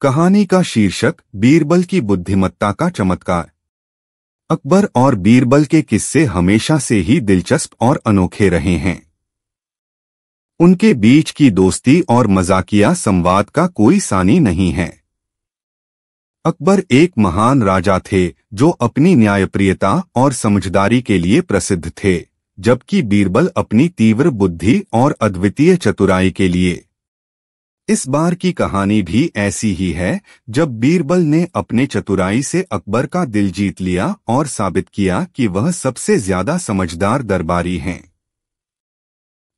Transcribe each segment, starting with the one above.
कहानी का शीर्षक बीरबल की बुद्धिमत्ता का चमत्कार। अकबर और बीरबल के किस्से हमेशा से ही दिलचस्प और अनोखे रहे हैं। उनके बीच की दोस्ती और मजाकिया संवाद का कोई सानी नहीं है। अकबर एक महान राजा थे जो अपनी न्यायप्रियता और समझदारी के लिए प्रसिद्ध थे, जबकि बीरबल अपनी तीव्र बुद्धि और अद्वितीय चतुराई के लिए। इस बार की कहानी भी ऐसी ही है, जब बीरबल ने अपने चतुराई से अकबर का दिल जीत लिया और साबित किया कि वह सबसे ज्यादा समझदार दरबारी हैं।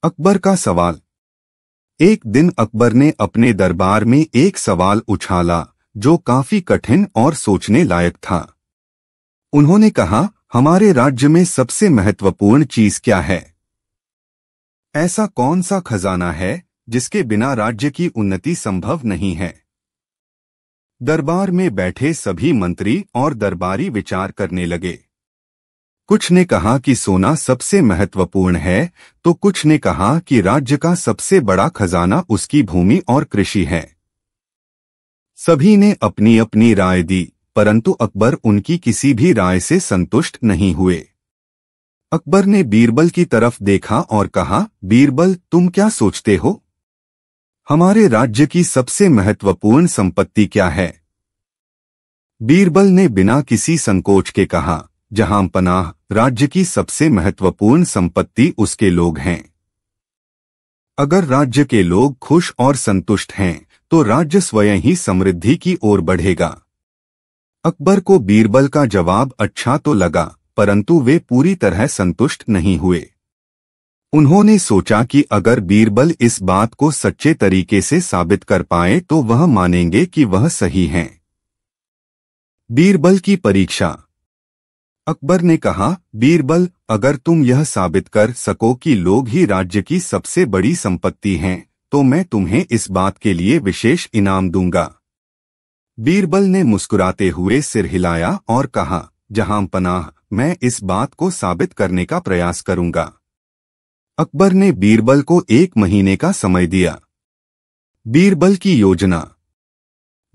अकबर का सवाल। एक दिन अकबर ने अपने दरबार में एक सवाल उछाला जो काफी कठिन और सोचने लायक था। उन्होंने कहा, हमारे राज्य में सबसे महत्वपूर्ण चीज क्या है? ऐसा कौन सा खजाना है जिसके बिना राज्य की उन्नति संभव नहीं है? दरबार में बैठे सभी मंत्री और दरबारी विचार करने लगे। कुछ ने कहा कि सोना सबसे महत्वपूर्ण है, तो कुछ ने कहा कि राज्य का सबसे बड़ा खजाना उसकी भूमि और कृषि है। सभी ने अपनी अपनी राय दी, परंतु अकबर उनकी किसी भी राय से संतुष्ट नहीं हुए। अकबर ने बीरबल की तरफ देखा और कहा, बीरबल, तुम क्या सोचते हो? हमारे राज्य की सबसे महत्वपूर्ण संपत्ति क्या है? बीरबल ने बिना किसी संकोच के कहा, जहां पनाह, राज्य की सबसे महत्वपूर्ण संपत्ति उसके लोग हैं। अगर राज्य के लोग खुश और संतुष्ट हैं, तो राज्य स्वयं ही समृद्धि की ओर बढ़ेगा। अकबर को बीरबल का जवाब अच्छा तो लगा, परंतु वे पूरी तरह संतुष्ट नहीं हुए। उन्होंने सोचा कि अगर बीरबल इस बात को सच्चे तरीके से साबित कर पाए तो वह मानेंगे कि वह सही हैं। बीरबल की परीक्षा। अकबर ने कहा, बीरबल, अगर तुम यह साबित कर सको कि लोग ही राज्य की सबसे बड़ी संपत्ति हैं, तो मैं तुम्हें इस बात के लिए विशेष इनाम दूंगा। बीरबल ने मुस्कुराते हुए सिर हिलाया और कहा, जहां पनाह, मैं इस बात को साबित करने का प्रयास करूंगा। अकबर ने बीरबल को 1 महीने का समय दिया। बीरबल की योजना।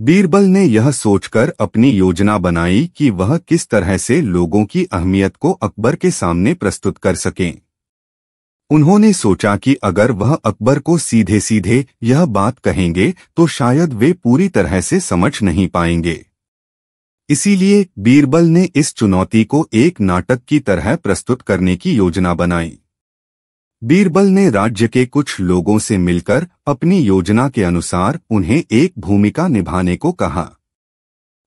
बीरबल ने यह सोचकर अपनी योजना बनाई कि वह किस तरह से लोगों की अहमियत को अकबर के सामने प्रस्तुत कर सकें। उन्होंने सोचा कि अगर वह अकबर को सीधे सीधे यह बात कहेंगे तो शायद वे पूरी तरह से समझ नहीं पाएंगे। इसीलिए बीरबल ने इस चुनौती को एक नाटक की तरह प्रस्तुत करने की योजना बनाई। बीरबल ने राज्य के कुछ लोगों से मिलकर अपनी योजना के अनुसार उन्हें एक भूमिका निभाने को कहा।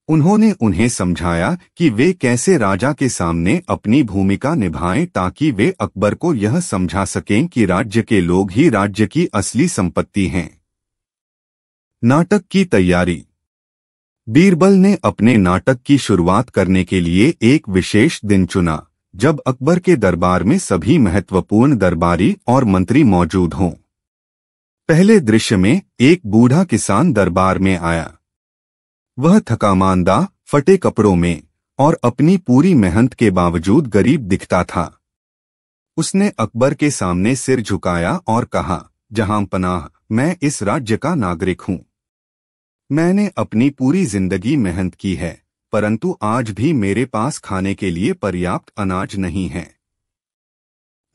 उन्होंने उन्हें समझाया कि वे कैसे राजा के सामने अपनी भूमिका निभाएं ताकि वे अकबर को यह समझा सकें कि राज्य के लोग ही राज्य की असली संपत्ति हैं। नाटक की तैयारी। बीरबल ने अपने नाटक की शुरुआत करने के लिए एक विशेष दिन चुना, जब अकबर के दरबार में सभी महत्वपूर्ण दरबारी और मंत्री मौजूद हों। पहले दृश्य में एक बूढ़ा किसान दरबार में आया। वह थकामांदा, फटे कपड़ों में और अपनी पूरी मेहनत के बावजूद गरीब दिखता था। उसने अकबर के सामने सिर झुकाया और कहा, जहां पनाह, मैं इस राज्य का नागरिक हूं। मैंने अपनी पूरी जिंदगी मेहनत की है, परंतु आज भी मेरे पास खाने के लिए पर्याप्त अनाज नहीं है।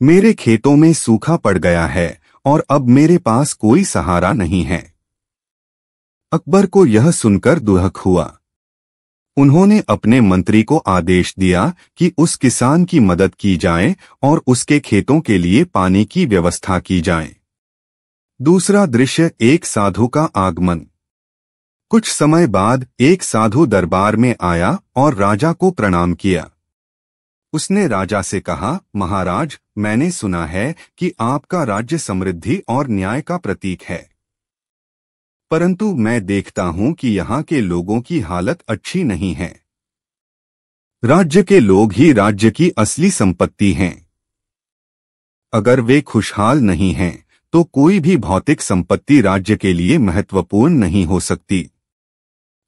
मेरे खेतों में सूखा पड़ गया है और अब मेरे पास कोई सहारा नहीं है। अकबर को यह सुनकर दुख हुआ। उन्होंने अपने मंत्री को आदेश दिया कि उस किसान की मदद की जाए और उसके खेतों के लिए पानी की व्यवस्था की जाए। दूसरा दृश्य, एक साधु का आगमन। कुछ समय बाद एक साधु दरबार में आया और राजा को प्रणाम किया। उसने राजा से कहा, महाराज, मैंने सुना है कि आपका राज्य समृद्धि और न्याय का प्रतीक है, परंतु मैं देखता हूं कि यहाँ के लोगों की हालत अच्छी नहीं है। राज्य के लोग ही राज्य की असली संपत्ति हैं। अगर वे खुशहाल नहीं हैं, तो कोई भी भौतिक संपत्ति राज्य के लिए महत्वपूर्ण नहीं हो सकती।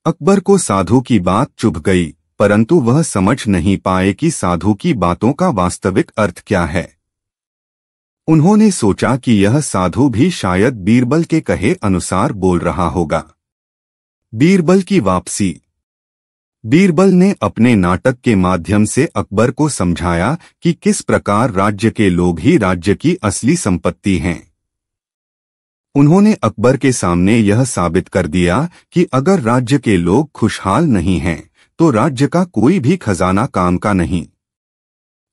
अकबर को साधु की बात चुभ गई, परंतु वह समझ नहीं पाए कि साधु की बातों का वास्तविक अर्थ क्या है। उन्होंने सोचा कि यह साधु भी शायद बीरबल के कहे अनुसार बोल रहा होगा। बीरबल की वापसी। बीरबल ने अपने नाटक के माध्यम से अकबर को समझाया कि किस प्रकार राज्य के लोग ही राज्य की असली संपत्ति हैं। उन्होंने अकबर के सामने यह साबित कर दिया कि अगर राज्य के लोग खुशहाल नहीं हैं, तो राज्य का कोई भी खजाना काम का नहीं।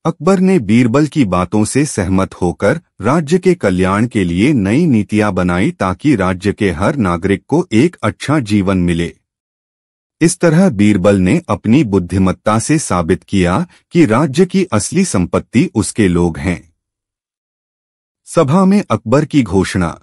अकबर ने बीरबल की बातों से सहमत होकर राज्य के कल्याण के लिए नई नीतियां बनाई ताकि राज्य के हर नागरिक को एक अच्छा जीवन मिले। इस तरह बीरबल ने अपनी बुद्धिमत्ता से साबित किया कि राज्य की असली संपत्ति उसके लोग हैं। सभा में अकबर की घोषणा।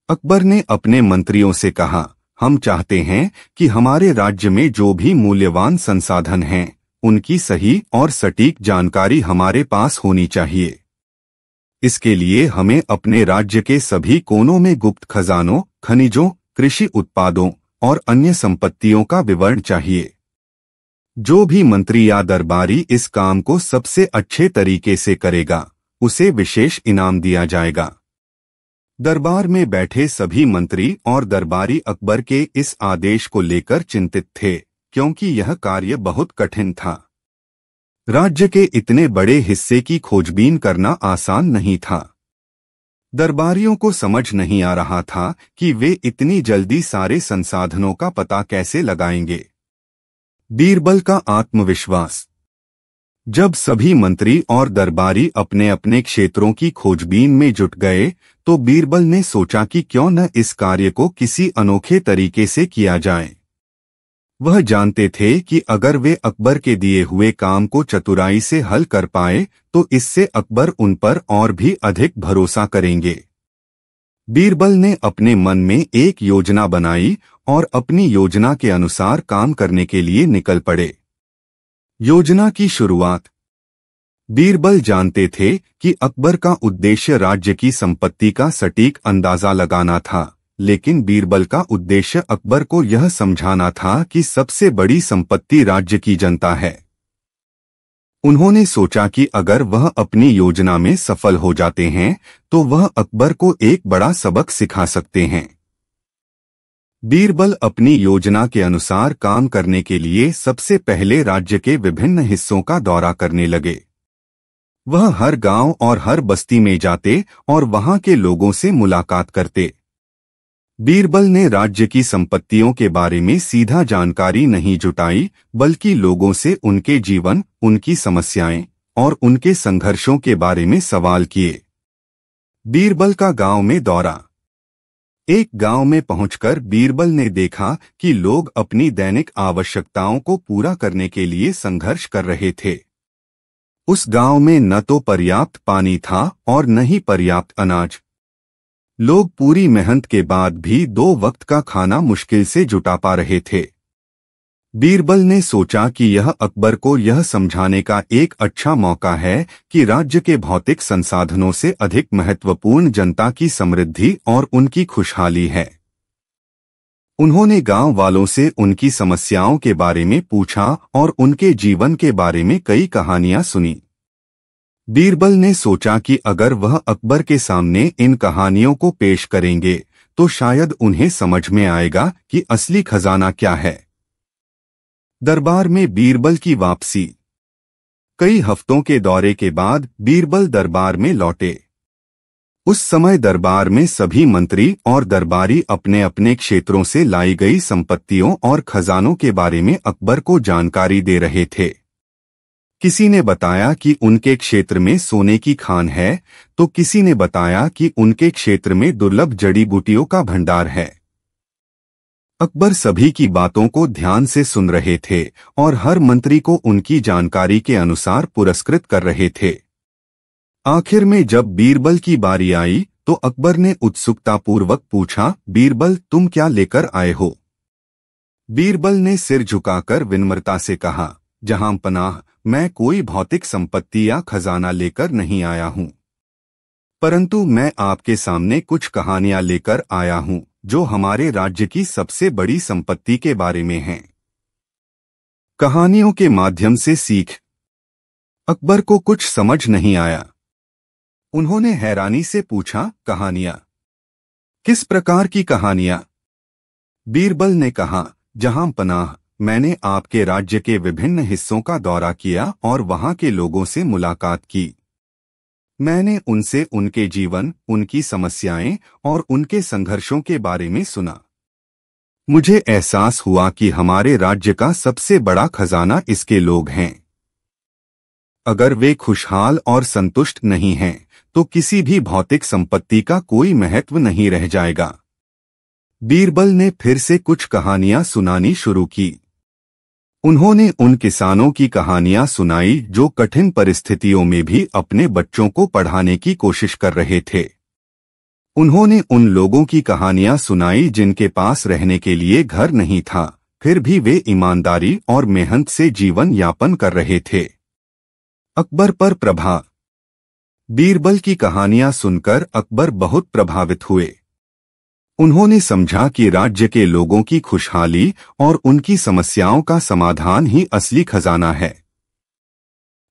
अकबर ने अपने मंत्रियों से कहा, हम चाहते हैं कि हमारे राज्य में जो भी मूल्यवान संसाधन हैं, उनकी सही और सटीक जानकारी हमारे पास होनी चाहिए। इसके लिए हमें अपने राज्य के सभी कोनों में गुप्त खजानों, खनिजों, कृषि उत्पादों और अन्य संपत्तियों का विवरण चाहिए। जो भी मंत्री या दरबारी इस काम को सबसे अच्छे तरीके से करेगा, उसे विशेष इनाम दिया जाएगा। दरबार में बैठे सभी मंत्री और दरबारी अकबर के इस आदेश को लेकर चिंतित थे, क्योंकि यह कार्य बहुत कठिन था। राज्य के इतने बड़े हिस्से की खोजबीन करना आसान नहीं था। दरबारियों को समझ नहीं आ रहा था कि वे इतनी जल्दी सारे संसाधनों का पता कैसे लगाएंगे। बीरबल का आत्मविश्वास। जब सभी मंत्री और दरबारी अपने अपने क्षेत्रों की खोजबीन में जुट गए, तो बीरबल ने सोचा कि क्यों न इस कार्य को किसी अनोखे तरीके से किया जाए। वह जानते थे कि अगर वे अकबर के दिए हुए काम को चतुराई से हल कर पाए, तो इससे अकबर उन पर और भी अधिक भरोसा करेंगे। बीरबल ने अपने मन में एक योजना बनाई और अपनी योजना के अनुसार काम करने के लिए निकल पड़े। योजना की शुरुआत। बीरबल जानते थे कि अकबर का उद्देश्य राज्य की संपत्ति का सटीक अंदाजा लगाना था, लेकिन बीरबल का उद्देश्य अकबर को यह समझाना था कि सबसे बड़ी संपत्ति राज्य की जनता है। उन्होंने सोचा कि अगर वह अपनी योजना में सफल हो जाते हैं, तो वह अकबर को एक बड़ा सबक सिखा सकते हैं। बीरबल अपनी योजना के अनुसार काम करने के लिए सबसे पहले राज्य के विभिन्न हिस्सों का दौरा करने लगे। वह हर गांव और हर बस्ती में जाते और वहां के लोगों से मुलाकात करते। बीरबल ने राज्य की संपत्तियों के बारे में सीधा जानकारी नहीं जुटाई, बल्कि लोगों से उनके जीवन, उनकी समस्याएं और उनके संघर्षों के बारे में सवाल किए। बीरबल का गांव में दौरा। एक गांव में पहुंचकर बीरबल ने देखा कि लोग अपनी दैनिक आवश्यकताओं को पूरा करने के लिए संघर्ष कर रहे थे। उस गांव में न तो पर्याप्त पानी था और न ही पर्याप्त अनाज। लोग पूरी मेहनत के बाद भी 2 वक्त का खाना मुश्किल से जुटा पा रहे थे। बीरबल ने सोचा कि यह अकबर को यह समझाने का एक अच्छा मौका है कि राज्य के भौतिक संसाधनों से अधिक महत्वपूर्ण जनता की समृद्धि और उनकी खुशहाली है। उन्होंने गांव वालों से उनकी समस्याओं के बारे में पूछा और उनके जीवन के बारे में कई कहानियां सुनी। बीरबल ने सोचा कि अगर वह अकबर के सामने इन कहानियों को पेश करेंगे, तो शायद उन्हें समझ में आएगा कि असली खजाना क्या है। दरबार में बीरबल की वापसी। कई हफ्तों के दौरे के बाद बीरबल दरबार में लौटे। उस समय दरबार में सभी मंत्री और दरबारी अपने अपने क्षेत्रों से लाई गई संपत्तियों और खजानों के बारे में अकबर को जानकारी दे रहे थे। किसी ने बताया कि उनके क्षेत्र में सोने की खान है, तो किसी ने बताया कि उनके क्षेत्र में दुर्लभ जड़ी बूटियों का भंडार है। अकबर सभी की बातों को ध्यान से सुन रहे थे और हर मंत्री को उनकी जानकारी के अनुसार पुरस्कृत कर रहे थे। आखिर में जब बीरबल की बारी आई, तो अकबर ने उत्सुकतापूर्वक पूछा, बीरबल, तुम क्या लेकर आए हो? बीरबल ने सिर झुकाकर विनम्रता से कहा, जहां पनाह, मैं कोई भौतिक संपत्ति या खजाना लेकर नहीं आया हूं, परंतु मैं आपके सामने कुछ कहानियां लेकर आया हूं जो हमारे राज्य की सबसे बड़ी संपत्ति के बारे में हैं। कहानियों के माध्यम से सीख। अकबर को कुछ समझ नहीं आया। उन्होंने हैरानी से पूछा, कहानियां? किस प्रकार की कहानियां? बीरबल ने कहा, जहां पनाह, मैंने आपके राज्य के विभिन्न हिस्सों का दौरा किया और वहां के लोगों से मुलाकात की। मैंने उनसे उनके जीवन, उनकी समस्याएं और उनके संघर्षों के बारे में सुना। मुझे एहसास हुआ कि हमारे राज्य का सबसे बड़ा खजाना इसके लोग हैं। अगर वे खुशहाल और संतुष्ट नहीं हैं, तो किसी भी भौतिक संपत्ति का कोई महत्व नहीं रह जाएगा। बीरबल ने फिर से कुछ कहानियां सुनानी शुरू की। उन्होंने उन किसानों की कहानियां सुनाई जो कठिन परिस्थितियों में भी अपने बच्चों को पढ़ाने की कोशिश कर रहे थे। उन्होंने उन लोगों की कहानियां सुनाई जिनके पास रहने के लिए घर नहीं था, फिर भी वे ईमानदारी और मेहनत से जीवन यापन कर रहे थे। अकबर पर प्रभाव। बीरबल की कहानियां सुनकर अकबर बहुत प्रभावित हुए। उन्होंने समझा कि राज्य के लोगों की खुशहाली और उनकी समस्याओं का समाधान ही असली खजाना है।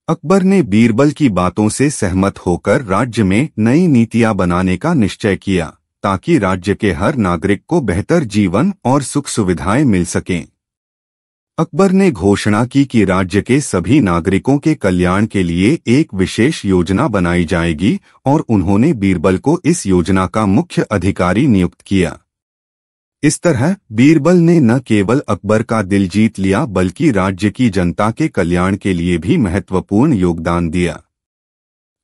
अकबर ने बीरबल की बातों से सहमत होकर राज्य में नई नीतियां बनाने का निश्चय किया, ताकि राज्य के हर नागरिक को बेहतर जीवन और सुख सुविधाएं मिल सकें। अकबर ने घोषणा की कि राज्य के सभी नागरिकों के कल्याण के लिए एक विशेष योजना बनाई जाएगी और उन्होंने बीरबल को इस योजना का मुख्य अधिकारी नियुक्त किया। इस तरह बीरबल ने न केवल अकबर का दिल जीत लिया, बल्कि राज्य की जनता के कल्याण के लिए भी महत्वपूर्ण योगदान दिया।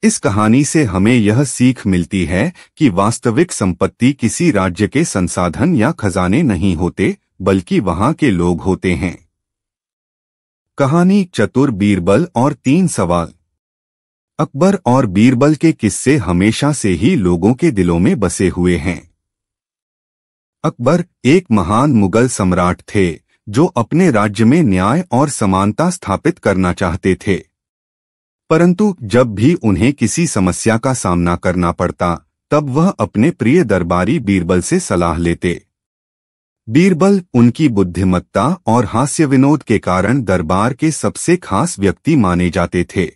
इस कहानी से हमें यह सीख मिलती है कि वास्तविक संपत्ति किसी राज्य के संसाधन या खजाने नहीं होते, बल्कि वहां के लोग होते हैं। कहानी चतुर बीरबल और 3 सवाल। अकबर और बीरबल के किस्से हमेशा से ही लोगों के दिलों में बसे हुए हैं। अकबर एक महान मुगल सम्राट थे जो अपने राज्य में न्याय और समानता स्थापित करना चाहते थे। परंतु जब भी उन्हें किसी समस्या का सामना करना पड़ता, तब वह अपने प्रिय दरबारी बीरबल से सलाह लेते। बीरबल उनकी बुद्धिमत्ता और हास्य विनोद के कारण दरबार के सबसे खास व्यक्ति माने जाते थे।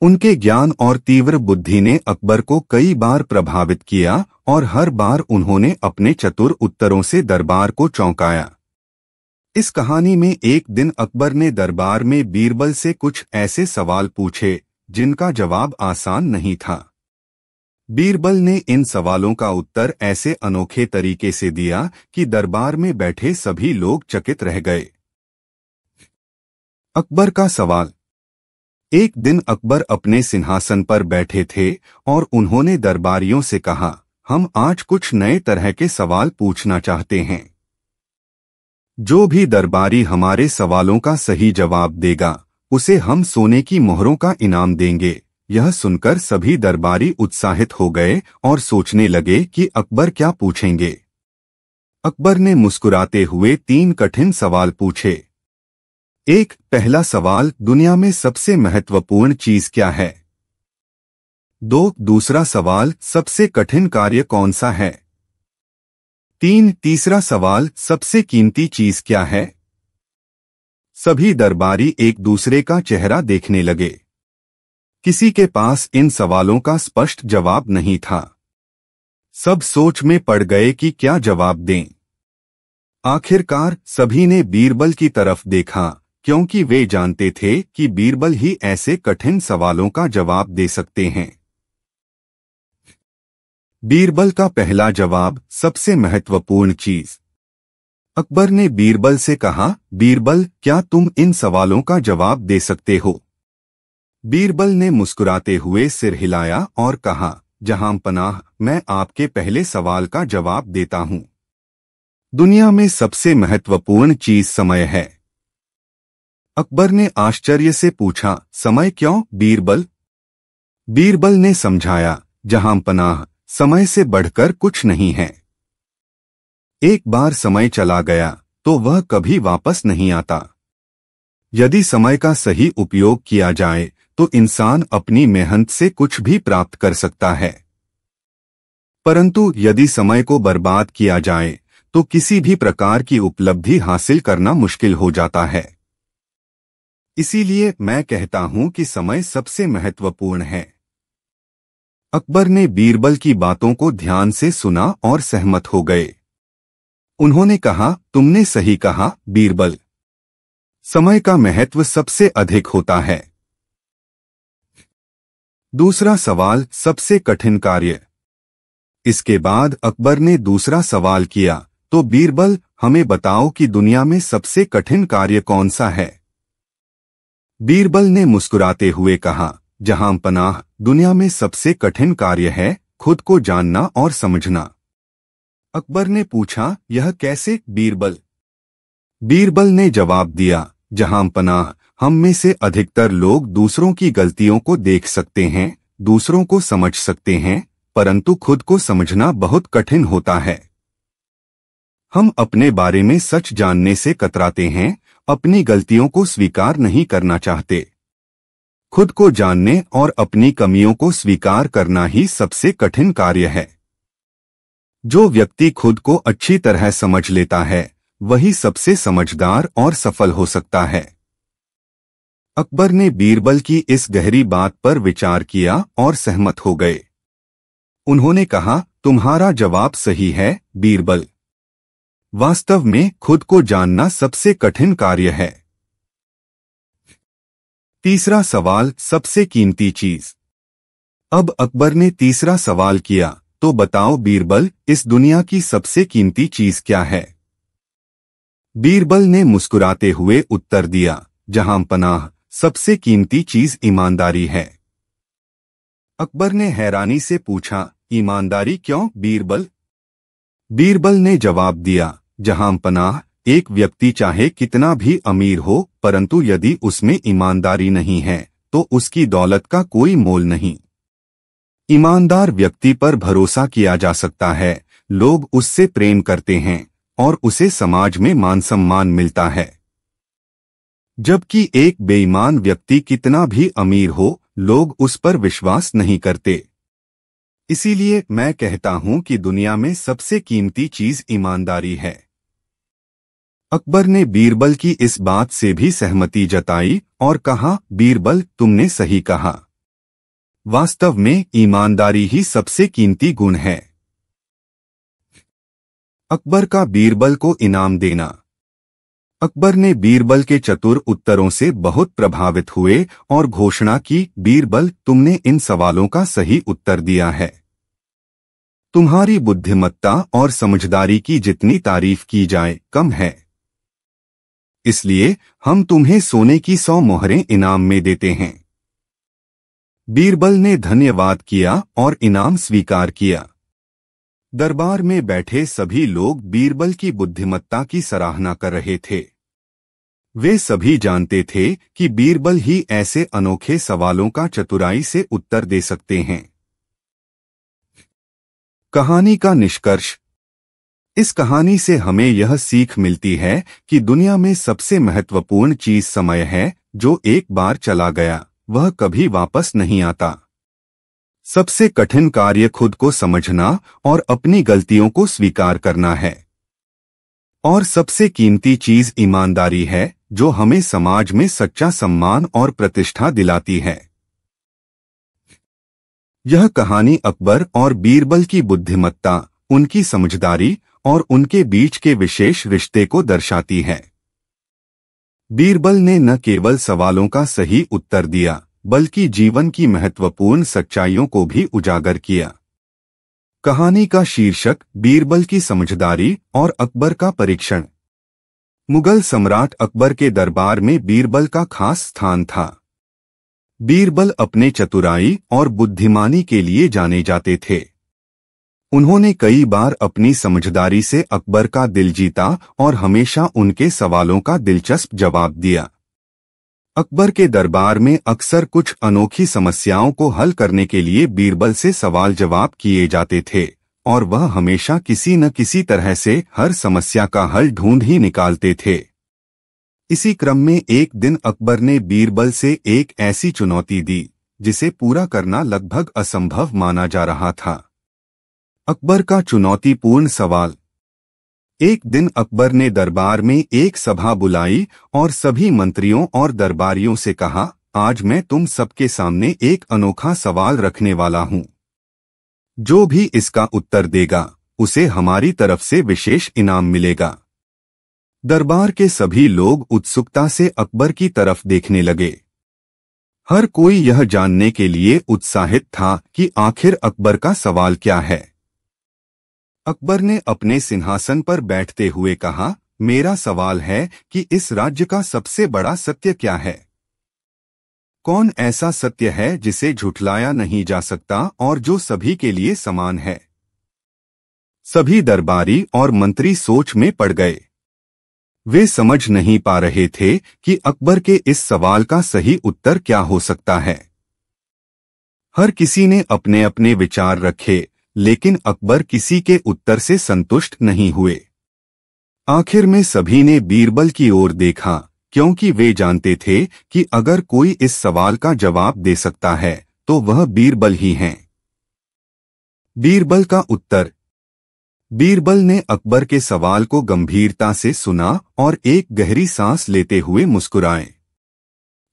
उनके ज्ञान और तीव्र बुद्धि ने अकबर को कई बार प्रभावित किया और हर बार उन्होंने अपने चतुर उत्तरों से दरबार को चौंकाया। इस कहानी में एक दिन अकबर ने दरबार में बीरबल से कुछ ऐसे सवाल पूछे जिनका जवाब आसान नहीं था। बीरबल ने इन सवालों का उत्तर ऐसे अनोखे तरीके से दिया कि दरबार में बैठे सभी लोग चकित रह गए। अकबर का सवाल। एक दिन अकबर अपने सिंहासन पर बैठे थे और उन्होंने दरबारियों से कहा, हम आज कुछ नए तरह के सवाल पूछना चाहते हैं। जो भी दरबारी हमारे सवालों का सही जवाब देगा, उसे हम सोने की मोहरों का इनाम देंगे। यह सुनकर सभी दरबारी उत्साहित हो गए और सोचने लगे कि अकबर क्या पूछेंगे। अकबर ने मुस्कुराते हुए 3 कठिन सवाल पूछे। 1. पहला सवाल, दुनिया में सबसे महत्वपूर्ण चीज क्या है? 2. दूसरा सवाल, सबसे कठिन कार्य कौन सा है? 3. तीसरा सवाल, सबसे कीमती चीज क्या है? सभी दरबारी एक दूसरे का चेहरा देखने लगे। किसी के पास इन सवालों का स्पष्ट जवाब नहीं था। सब सोच में पड़ गए कि क्या जवाब दें। आखिरकार सभी ने बीरबल की तरफ देखा, क्योंकि वे जानते थे कि बीरबल ही ऐसे कठिन सवालों का जवाब दे सकते हैं। बीरबल का पहला जवाब, सबसे महत्वपूर्ण चीज। अकबर ने बीरबल से कहा, बीरबल, क्या तुम इन सवालों का जवाब दे सकते हो? बीरबल ने मुस्कुराते हुए सिर हिलाया और कहा, जहां पनाह, मैं आपके पहले सवाल का जवाब देता हूं। दुनिया में सबसे महत्वपूर्ण चीज समय है। अकबर ने आश्चर्य से पूछा, समय क्यों बीरबल? बीरबल ने समझाया, जहां पनाह, समय से बढ़कर कुछ नहीं है। एक बार समय चला गया तो वह कभी वापस नहीं आता। यदि समय का सही उपयोग किया जाए तो इंसान अपनी मेहनत से कुछ भी प्राप्त कर सकता है। परंतु यदि समय को बर्बाद किया जाए तो किसी भी प्रकार की उपलब्धि हासिल करना मुश्किल हो जाता है। इसीलिए मैं कहता हूं कि समय सबसे महत्वपूर्ण है। अकबर ने बीरबल की बातों को ध्यान से सुना और सहमत हो गए। उन्होंने कहा, तुमने सही कहा बीरबल। समय का महत्व सबसे अधिक होता है। दूसरा सवाल, सबसे कठिन कार्य। इसके बाद अकबर ने दूसरा सवाल किया, तो बीरबल हमें बताओ कि दुनिया में सबसे कठिन कार्य कौन सा है। बीरबल ने मुस्कुराते हुए कहा, जहां पनाह, दुनिया में सबसे कठिन कार्य है खुद को जानना और समझना। अकबर ने पूछा, यह कैसे बीरबल? बीरबल ने जवाब दिया, जहां पनाह, हम में से अधिकतर लोग दूसरों की गलतियों को देख सकते हैं, दूसरों को समझ सकते हैं, परंतु खुद को समझना बहुत कठिन होता है। हम अपने बारे में सच जानने से कतराते हैं, अपनी गलतियों को स्वीकार नहीं करना चाहते। खुद को जानने और अपनी कमियों को स्वीकार करना ही सबसे कठिन कार्य है। जो व्यक्ति खुद को अच्छी तरह समझ लेता है, वही सबसे समझदार और सफल हो सकता है। अकबर ने बीरबल की इस गहरी बात पर विचार किया और सहमत हो गए। उन्होंने कहा, तुम्हारा जवाब सही है बीरबल। वास्तव में खुद को जानना सबसे कठिन कार्य है। तीसरा सवाल, सबसे कीमती चीज। अब अकबर ने तीसरा सवाल किया, तो बताओ बीरबल, इस दुनिया की सबसे कीमती चीज क्या है? बीरबल ने मुस्कुराते हुए उत्तर दिया, जहां पनाह, सबसे कीमती चीज ईमानदारी है। अकबर ने हैरानी से पूछा, ईमानदारी क्यों बीरबल? बीरबल ने जवाब दिया, जहां पनाह, एक व्यक्ति चाहे कितना भी अमीर हो, परंतु यदि उसमें ईमानदारी नहीं है तो उसकी दौलत का कोई मोल नहीं। ईमानदार व्यक्ति पर भरोसा किया जा सकता है, लोग उससे प्रेम करते हैं और उसे समाज में मान सम्मान मिलता है। जबकि एक बेईमान व्यक्ति कितना भी अमीर हो, लोग उस पर विश्वास नहीं करते। इसीलिए मैं कहता हूं कि दुनिया में सबसे कीमती चीज ईमानदारी है। अकबर ने बीरबल की इस बात से भी सहमति जताई और कहा, बीरबल, तुमने सही कहा। वास्तव में ईमानदारी ही सबसे कीमती गुण है। अकबर का बीरबल को इनाम देना। अकबर ने बीरबल के चतुर उत्तरों से बहुत प्रभावित हुए और घोषणा की, बीरबल, तुमने इन सवालों का सही उत्तर दिया है। तुम्हारी बुद्धिमत्ता और समझदारी की जितनी तारीफ की जाए कम है। इसलिए हम तुम्हें सोने की 100 मोहरें इनाम में देते हैं। बीरबल ने धन्यवाद किया और इनाम स्वीकार किया। दरबार में बैठे सभी लोग बीरबल की बुद्धिमत्ता की सराहना कर रहे थे। वे सभी जानते थे कि बीरबल ही ऐसे अनोखे सवालों का चतुराई से उत्तर दे सकते हैं। कहानी का निष्कर्ष। इस कहानी से हमें यह सीख मिलती है कि दुनिया में सबसे महत्वपूर्ण चीज समय है, जो एक बार चला गया वह कभी वापस नहीं आता। सबसे कठिन कार्य खुद को समझना और अपनी गलतियों को स्वीकार करना है। और सबसे कीमती चीज ईमानदारी है, जो हमें समाज में सच्चा सम्मान और प्रतिष्ठा दिलाती है। यह कहानी अकबर और बीरबल की बुद्धिमत्ता, उनकी समझदारी और उनके बीच के विशेष रिश्ते को दर्शाती है। बीरबल ने न केवल सवालों का सही उत्तर दिया, बल्कि जीवन की महत्वपूर्ण सच्चाइयों को भी उजागर किया। कहानी का शीर्षक, बीरबल की समझदारी और अकबर का परीक्षण। मुगल सम्राट अकबर के दरबार में बीरबल का खास स्थान था। बीरबल अपने चतुराई और बुद्धिमानी के लिए जाने जाते थे। उन्होंने कई बार अपनी समझदारी से अकबर का दिल जीता और हमेशा उनके सवालों का दिलचस्प जवाब दिया। अकबर के दरबार में अक्सर कुछ अनोखी समस्याओं को हल करने के लिए बीरबल से सवाल जवाब किए जाते थे और वह हमेशा किसी न किसी तरह से हर समस्या का हल ढूंढ ही निकालते थे। इसी क्रम में एक दिन अकबर ने बीरबल से एक ऐसी चुनौती दी जिसे पूरा करना लगभग असंभव माना जा रहा था। अकबर का चुनौतीपूर्ण सवाल। एक दिन अकबर ने दरबार में एक सभा बुलाई और सभी मंत्रियों और दरबारियों से कहा, आज मैं तुम सबके सामने एक अनोखा सवाल रखने वाला हूं। जो भी इसका उत्तर देगा उसे हमारी तरफ से विशेष इनाम मिलेगा। दरबार के सभी लोग उत्सुकता से अकबर की तरफ देखने लगे। हर कोई यह जानने के लिए उत्साहित था कि आखिर अकबर का सवाल क्या है। अकबर ने अपने सिंहासन पर बैठते हुए कहा, मेरा सवाल है कि इस राज्य का सबसे बड़ा सत्य क्या है? कौन ऐसा सत्य है जिसे झुठलाया नहीं जा सकता और जो सभी के लिए समान है? सभी दरबारी और मंत्री सोच में पड़ गए। वे समझ नहीं पा रहे थे कि अकबर के इस सवाल का सही उत्तर क्या हो सकता है। हर किसी ने अपने अपने विचार रखे, लेकिन अकबर किसी के उत्तर से संतुष्ट नहीं हुए। आखिर में सभी ने बीरबल की ओर देखा, क्योंकि वे जानते थे कि अगर कोई इस सवाल का जवाब दे सकता है तो वह बीरबल ही हैं। बीरबल का उत्तर। बीरबल ने अकबर के सवाल को गंभीरता से सुना और एक गहरी सांस लेते हुए मुस्कुराए।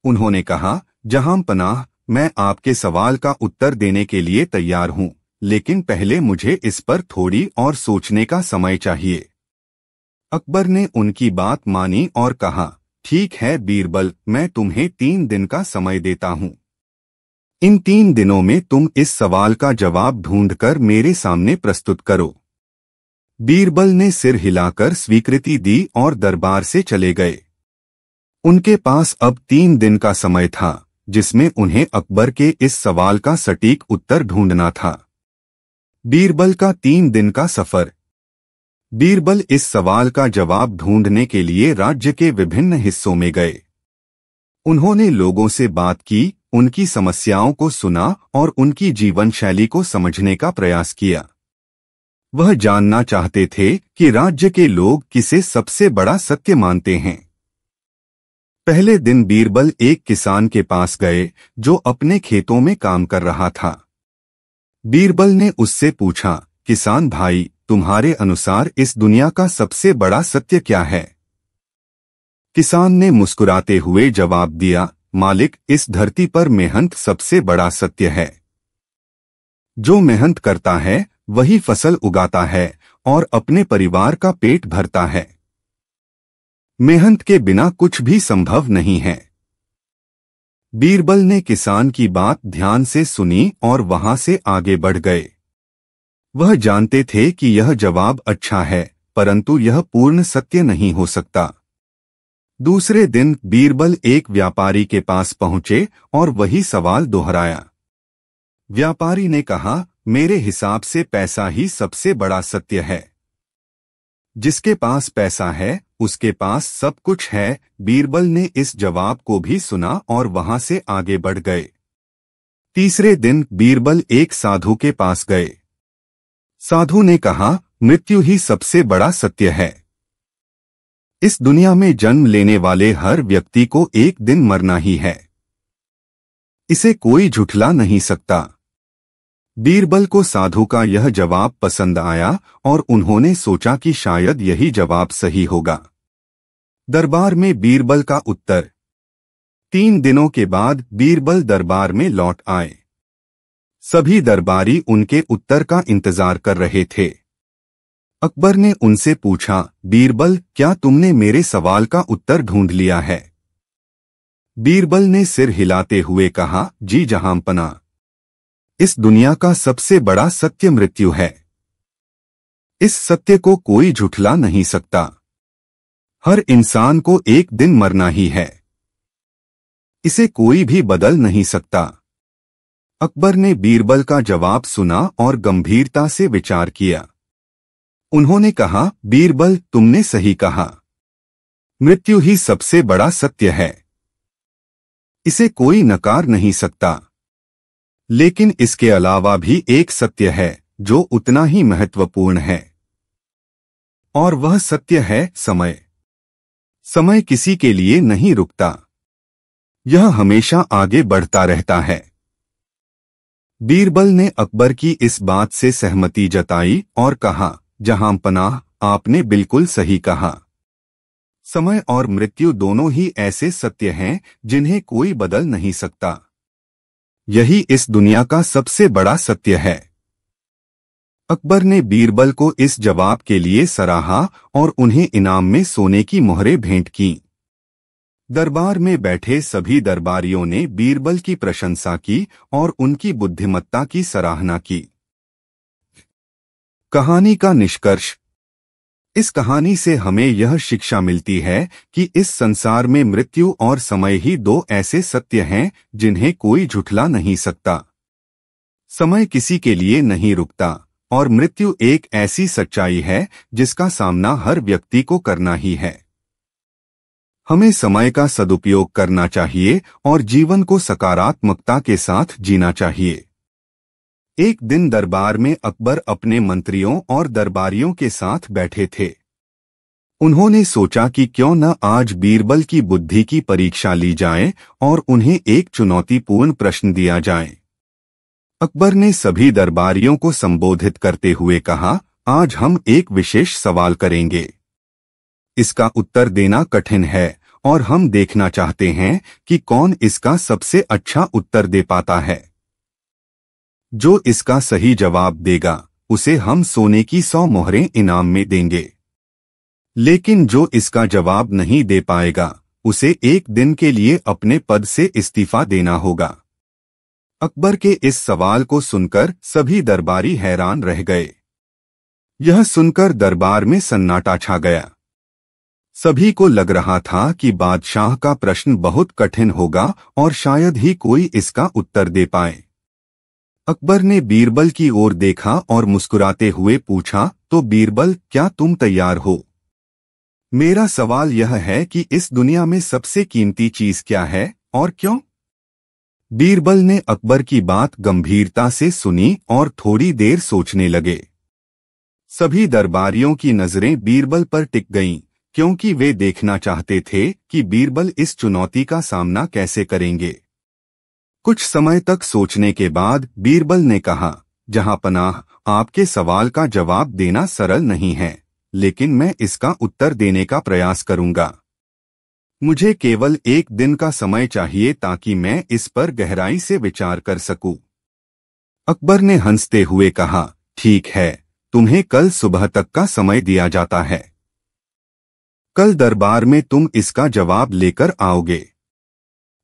उन्होंने कहा, जहांपनाह, मैं आपके सवाल का उत्तर देने के लिए तैयार हूं, लेकिन पहले मुझे इस पर थोड़ी और सोचने का समय चाहिए। अकबर ने उनकी बात मानी और कहा, ठीक है बीरबल, मैं तुम्हें 3 दिन का समय देता हूं। इन 3 दिनों में तुम इस सवाल का जवाब ढूंढकर मेरे सामने प्रस्तुत करो। बीरबल ने सिर हिलाकर स्वीकृति दी और दरबार से चले गए। उनके पास अब 3 दिन का समय था, जिसमें उन्हें अकबर के इस सवाल का सटीक उत्तर ढूंढना था। बीरबल का 3 दिन का सफर। बीरबल इस सवाल का जवाब ढूंढने के लिए राज्य के विभिन्न हिस्सों में गए। उन्होंने लोगों से बात की, उनकी समस्याओं को सुना और उनकी जीवन शैली को समझने का प्रयास किया। वह जानना चाहते थे कि राज्य के लोग किसे सबसे बड़ा सत्य मानते हैं। पहले दिन बीरबल एक किसान के पास गए जो अपने खेतों में काम कर रहा था। बीरबल ने उससे पूछा, किसान भाई, तुम्हारे अनुसार इस दुनिया का सबसे बड़ा सत्य क्या है? किसान ने मुस्कुराते हुए जवाब दिया, मालिक, इस धरती पर मेहनत सबसे बड़ा सत्य है। जो मेहनत करता है वही फसल उगाता है और अपने परिवार का पेट भरता है। मेहनत के बिना कुछ भी संभव नहीं है। बीरबल ने किसान की बात ध्यान से सुनी और वहां से आगे बढ़ गए। वह जानते थे कि यह जवाब अच्छा है, परंतु यह पूर्ण सत्य नहीं हो सकता। दूसरे दिन बीरबल एक व्यापारी के पास पहुंचे और वही सवाल दोहराया। व्यापारी ने कहा, मेरे हिसाब से पैसा ही सबसे बड़ा सत्य है। जिसके पास पैसा है उसके पास सब कुछ है। बीरबल ने इस जवाब को भी सुना और वहां से आगे बढ़ गए। तीसरे दिन बीरबल एक साधु के पास गए। साधु ने कहा, मृत्यु ही सबसे बड़ा सत्य है। इस दुनिया में जन्म लेने वाले हर व्यक्ति को एक दिन मरना ही है। इसे कोई झुठला नहीं सकता। बीरबल को साधु का यह जवाब पसंद आया और उन्होंने सोचा कि शायद यही जवाब सही होगा। दरबार में बीरबल का उत्तर। 3 दिनों के बाद बीरबल दरबार में लौट आए। सभी दरबारी उनके उत्तर का इंतजार कर रहे थे। अकबर ने उनसे पूछा, बीरबल, क्या तुमने मेरे सवाल का उत्तर ढूंढ लिया है? बीरबल ने सिर हिलाते हुए कहा, जी जहांपना, इस दुनिया का सबसे बड़ा सत्य मृत्यु है। इस सत्य को कोई झुठला नहीं सकता। हर इंसान को एक दिन मरना ही है। इसे कोई भी बदल नहीं सकता। अकबर ने बीरबल का जवाब सुना और गंभीरता से विचार किया। उन्होंने कहा, बीरबल, तुमने सही कहा। मृत्यु ही सबसे बड़ा सत्य है। इसे कोई नकार नहीं सकता। लेकिन इसके अलावा भी एक सत्य है जो उतना ही महत्वपूर्ण है, और वह सत्य है समय। समय किसी के लिए नहीं रुकता, यह हमेशा आगे बढ़ता रहता है। बीरबल ने अकबर की इस बात से सहमति जताई और कहा, जहांपनाह, आपने बिल्कुल सही कहा। समय और मृत्यु दोनों ही ऐसे सत्य हैं जिन्हें कोई बदल नहीं सकता। यही इस दुनिया का सबसे बड़ा सत्य है। अकबर ने बीरबल को इस जवाब के लिए सराहा और उन्हें इनाम में सोने की मोहरें भेंट की। दरबार में बैठे सभी दरबारियों ने बीरबल की प्रशंसा की और उनकी बुद्धिमत्ता की सराहना की। कहानी का निष्कर्ष। इस कहानी से हमें यह शिक्षा मिलती है कि इस संसार में मृत्यु और समय ही दो ऐसे सत्य हैं जिन्हें कोई झुठला नहीं सकता। समय किसी के लिए नहीं रुकता और मृत्यु एक ऐसी सच्चाई है जिसका सामना हर व्यक्ति को करना ही है। हमें समय का सदुपयोग करना चाहिए और जीवन को सकारात्मकता के साथ जीना चाहिए। एक दिन दरबार में अकबर अपने मंत्रियों और दरबारियों के साथ बैठे थे। उन्होंने सोचा कि क्यों न आज बीरबल की बुद्धि की परीक्षा ली जाए और उन्हें एक चुनौतीपूर्ण प्रश्न दिया जाए। अकबर ने सभी दरबारियों को संबोधित करते हुए कहा, आज हम एक विशेष सवाल करेंगे। इसका उत्तर देना कठिन है और हम देखना चाहते हैं कि कौन इसका सबसे अच्छा उत्तर दे पाता है। जो इसका सही जवाब देगा उसे हम सोने की 100 मोहरें इनाम में देंगे। लेकिन जो इसका जवाब नहीं दे पाएगा उसे एक दिन के लिए अपने पद से इस्तीफा देना होगा। अकबर के इस सवाल को सुनकर सभी दरबारी हैरान रह गए। यह सुनकर दरबार में सन्नाटा छा गया। सभी को लग रहा था कि बादशाह का प्रश्न बहुत कठिन होगा और शायद ही कोई इसका उत्तर दे पाए। अकबर ने बीरबल की ओर देखा और मुस्कुराते हुए पूछा, तो बीरबल, क्या तुम तैयार हो? मेरा सवाल यह है कि इस दुनिया में सबसे कीमती चीज क्या है और क्यों? बीरबल ने अकबर की बात गंभीरता से सुनी और थोड़ी देर सोचने लगे। सभी दरबारियों की नजरें बीरबल पर टिक गईं, क्योंकि वे देखना चाहते थे कि बीरबल इस चुनौती का सामना कैसे करेंगे। कुछ समय तक सोचने के बाद बीरबल ने कहा, जहांपनाह, आपके सवाल का जवाब देना सरल नहीं है, लेकिन मैं इसका उत्तर देने का प्रयास करूंगा। मुझे केवल एक दिन का समय चाहिए ताकि मैं इस पर गहराई से विचार कर सकूं। अकबर ने हंसते हुए कहा, ठीक है, तुम्हें कल सुबह तक का समय दिया जाता है। कल दरबार में तुम इसका जवाब लेकर आओगे।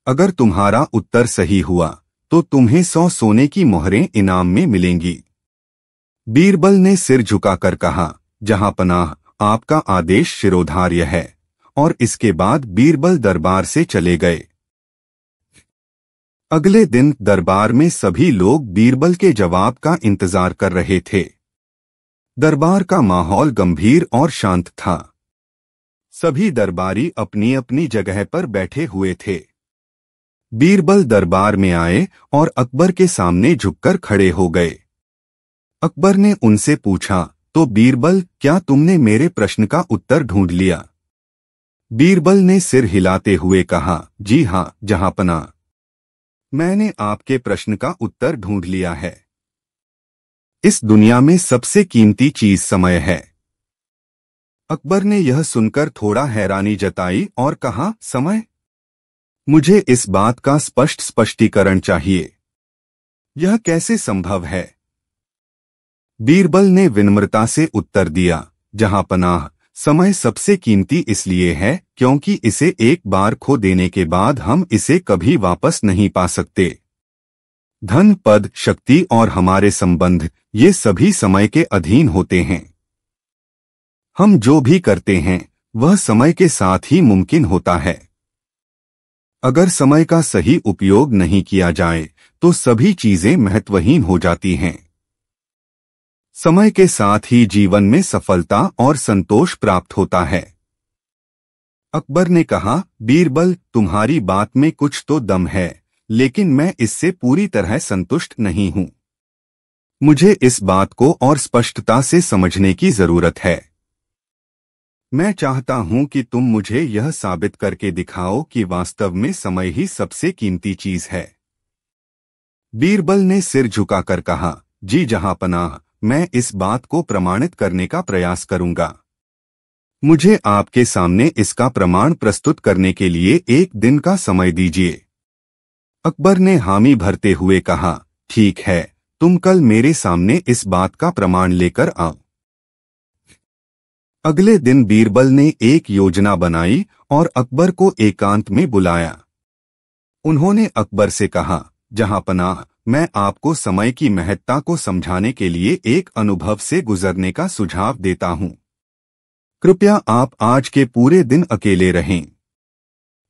अगर तुम्हारा उत्तर सही हुआ तो तुम्हें 100 सोने की मोहरें इनाम में मिलेंगी। बीरबल ने सिर झुकाकर कहा, जहांपनाह, आपका आदेश शिरोधार्य है। और इसके बाद बीरबल दरबार से चले गए। अगले दिन दरबार में सभी लोग बीरबल के जवाब का इंतजार कर रहे थे। दरबार का माहौल गंभीर और शांत था। सभी दरबारी अपनी अपनी जगह पर बैठे हुए थे। बीरबल दरबार में आए और अकबर के सामने झुककर खड़े हो गए। अकबर ने उनसे पूछा, तो बीरबल, क्या तुमने मेरे प्रश्न का उत्तर ढूंढ लिया? बीरबल ने सिर हिलाते हुए कहा, जी हां, जहांपनाह, मैंने आपके प्रश्न का उत्तर ढूंढ लिया है। इस दुनिया में सबसे कीमती चीज समय है। अकबर ने यह सुनकर थोड़ा हैरानी जताई और कहा, समय? मुझे इस बात का स्पष्टीकरण चाहिए। यह कैसे संभव है? बीरबल ने विनम्रता से उत्तर दिया, जहांपनाह, समय सबसे कीमती इसलिए है क्योंकि इसे एक बार खो देने के बाद हम इसे कभी वापस नहीं पा सकते। धन, पद, शक्ति और हमारे संबंध, ये सभी समय के अधीन होते हैं। हम जो भी करते हैं वह समय के साथ ही मुमकिन होता है। अगर समय का सही उपयोग नहीं किया जाए तो सभी चीजें महत्वहीन हो जाती हैं। समय के साथ ही जीवन में सफलता और संतोष प्राप्त होता है। अकबर ने कहा, बीरबल, तुम्हारी बात में कुछ तो दम है, लेकिन मैं इससे पूरी तरह संतुष्ट नहीं हूं। मुझे इस बात को और स्पष्टता से समझने की जरूरत है। मैं चाहता हूं कि तुम मुझे यह साबित करके दिखाओ कि वास्तव में समय ही सबसे कीमती चीज है। बीरबल ने सिर झुकाकर कहा, जी जहांपनाह, मैं इस बात को प्रमाणित करने का प्रयास करूंगा। मुझे आपके सामने इसका प्रमाण प्रस्तुत करने के लिए एक दिन का समय दीजिए। अकबर ने हामी भरते हुए कहा, ठीक है, तुम कल मेरे सामने इस बात का प्रमाण लेकर आओ। अगले दिन बीरबल ने एक योजना बनाई और अकबर को एकांत में बुलाया। उन्होंने अकबर से कहा, जहांपनाह, मैं आपको समय की महत्ता को समझाने के लिए एक अनुभव से गुजरने का सुझाव देता हूं। कृपया आप आज के पूरे दिन अकेले रहें,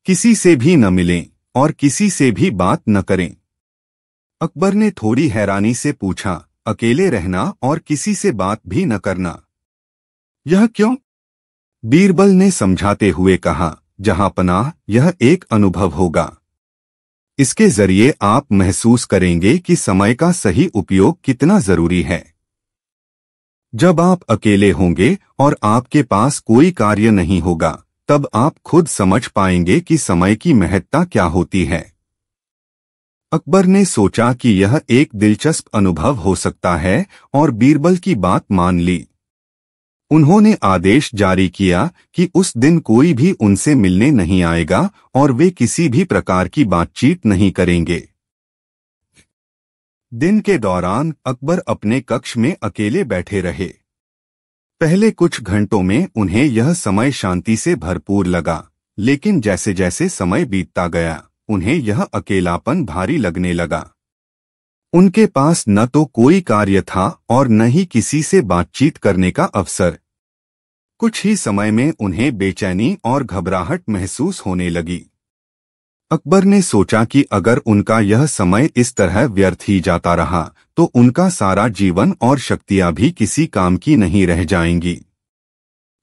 किसी से भी न मिलें और किसी से भी बात न करें। अकबर ने थोड़ी हैरानी से पूछा, अकेले रहना और किसी से बात भी न करना, यह क्यों? बीरबल ने समझाते हुए कहा, जहांपनाह, यह एक अनुभव होगा। इसके जरिए आप महसूस करेंगे कि समय का सही उपयोग कितना जरूरी है। जब आप अकेले होंगे और आपके पास कोई कार्य नहीं होगा, तब आप खुद समझ पाएंगे कि समय की महत्ता क्या होती है। अकबर ने सोचा कि यह एक दिलचस्प अनुभव हो सकता है और बीरबल की बात मान ली। उन्होंने आदेश जारी किया कि उस दिन कोई भी उनसे मिलने नहीं आएगा और वे किसी भी प्रकार की बातचीत नहीं करेंगे। दिन के दौरान अकबर अपने कक्ष में अकेले बैठे रहे। पहले कुछ घंटों में उन्हें यह समय शांति से भरपूर लगा, लेकिन जैसे जैसे समय बीतता गया, उन्हें यह अकेलापन भारी लगने लगा। उनके पास न तो कोई कार्य था और न ही किसी से बातचीत करने का अवसर। कुछ ही समय में उन्हें बेचैनी और घबराहट महसूस होने लगी। अकबर ने सोचा कि अगर उनका यह समय इस तरह व्यर्थ ही जाता रहा, तो उनका सारा जीवन और शक्तियां भी किसी काम की नहीं रह जाएंगी।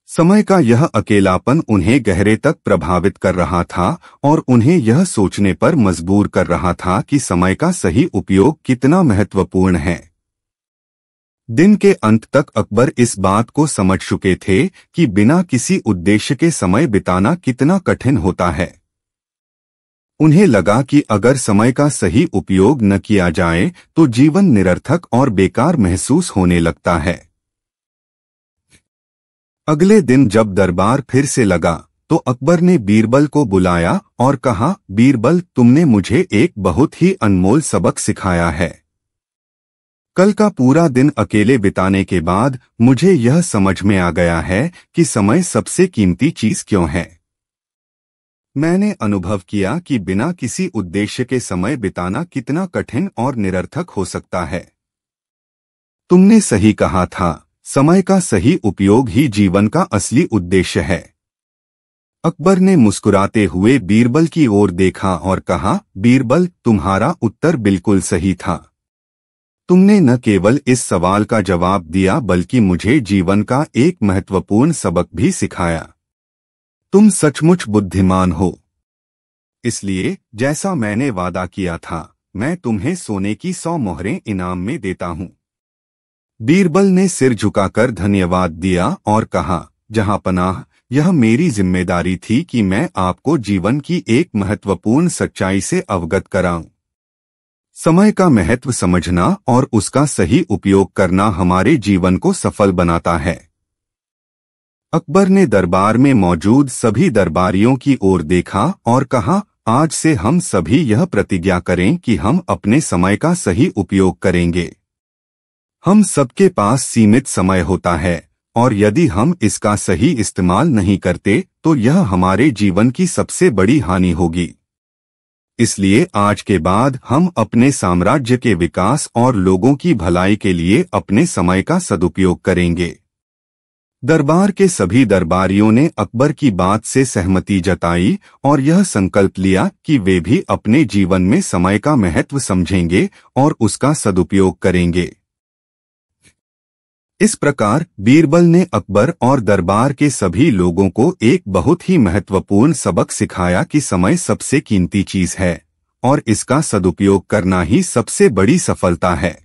समय का यह अकेलापन उन्हें गहरे तक प्रभावित कर रहा था और उन्हें यह सोचने पर मजबूर कर रहा था कि समय का सही उपयोग कितना महत्वपूर्ण है। दिन के अंत तक अकबर इस बात को समझ चुके थे कि बिना किसी उद्देश्य के समय बिताना कितना कठिन होता है। उन्हें लगा कि अगर समय का सही उपयोग न किया जाए तो जीवन निरर्थक और बेकार महसूस होने लगता है। अगले दिन जब दरबार फिर से लगा, तो अकबर ने बीरबल को बुलाया और कहा, बीरबल, तुमने मुझे एक बहुत ही अनमोल सबक सिखाया है। कल का पूरा दिन अकेले बिताने के बाद मुझे यह समझ में आ गया है कि समय सबसे कीमती चीज क्यों है। मैंने अनुभव किया कि बिना किसी उद्देश्य के समय बिताना कितना कठिन और निरर्थक हो सकता है। तुमने सही कहा था, समय का सही उपयोग ही जीवन का असली उद्देश्य है। अकबर ने मुस्कुराते हुए बीरबल की ओर देखा और कहा, बीरबल, तुम्हारा उत्तर बिल्कुल सही था। तुमने न केवल इस सवाल का जवाब दिया बल्कि मुझे जीवन का एक महत्वपूर्ण सबक भी सिखाया। तुम सचमुच बुद्धिमान हो। इसलिए जैसा मैंने वादा किया था, मैं तुम्हें सोने की 100 मोहरें इनाम में देता हूं। बीरबल ने सिर झुकाकर धन्यवाद दिया और कहा, जहांपनाह, यह मेरी जिम्मेदारी थी कि मैं आपको जीवन की एक महत्वपूर्ण सच्चाई से अवगत कराऊं। समय का महत्व समझना और उसका सही उपयोग करना हमारे जीवन को सफल बनाता है। अकबर ने दरबार में मौजूद सभी दरबारियों की ओर देखा और कहा, आज से हम सभी यह प्रतिज्ञा करें कि हम अपने समय का सही उपयोग करेंगे। हम सबके पास सीमित समय होता है और यदि हम इसका सही इस्तेमाल नहीं करते तो यह हमारे जीवन की सबसे बड़ी हानि होगी। इसलिए आज के बाद हम अपने साम्राज्य के विकास और लोगों की भलाई के लिए अपने समय का सदुपयोग करेंगे। दरबार के सभी दरबारियों ने अकबर की बात से सहमति जताई और यह संकल्प लिया कि वे भी अपने जीवन में समय का महत्व समझेंगे और उसका सदुपयोग करेंगे। इस प्रकार बीरबल ने अकबर और दरबार के सभी लोगों को एक बहुत ही महत्वपूर्ण सबक सिखाया कि समय सबसे कीमती चीज है और इसका सदुपयोग करना ही सबसे बड़ी सफलता है।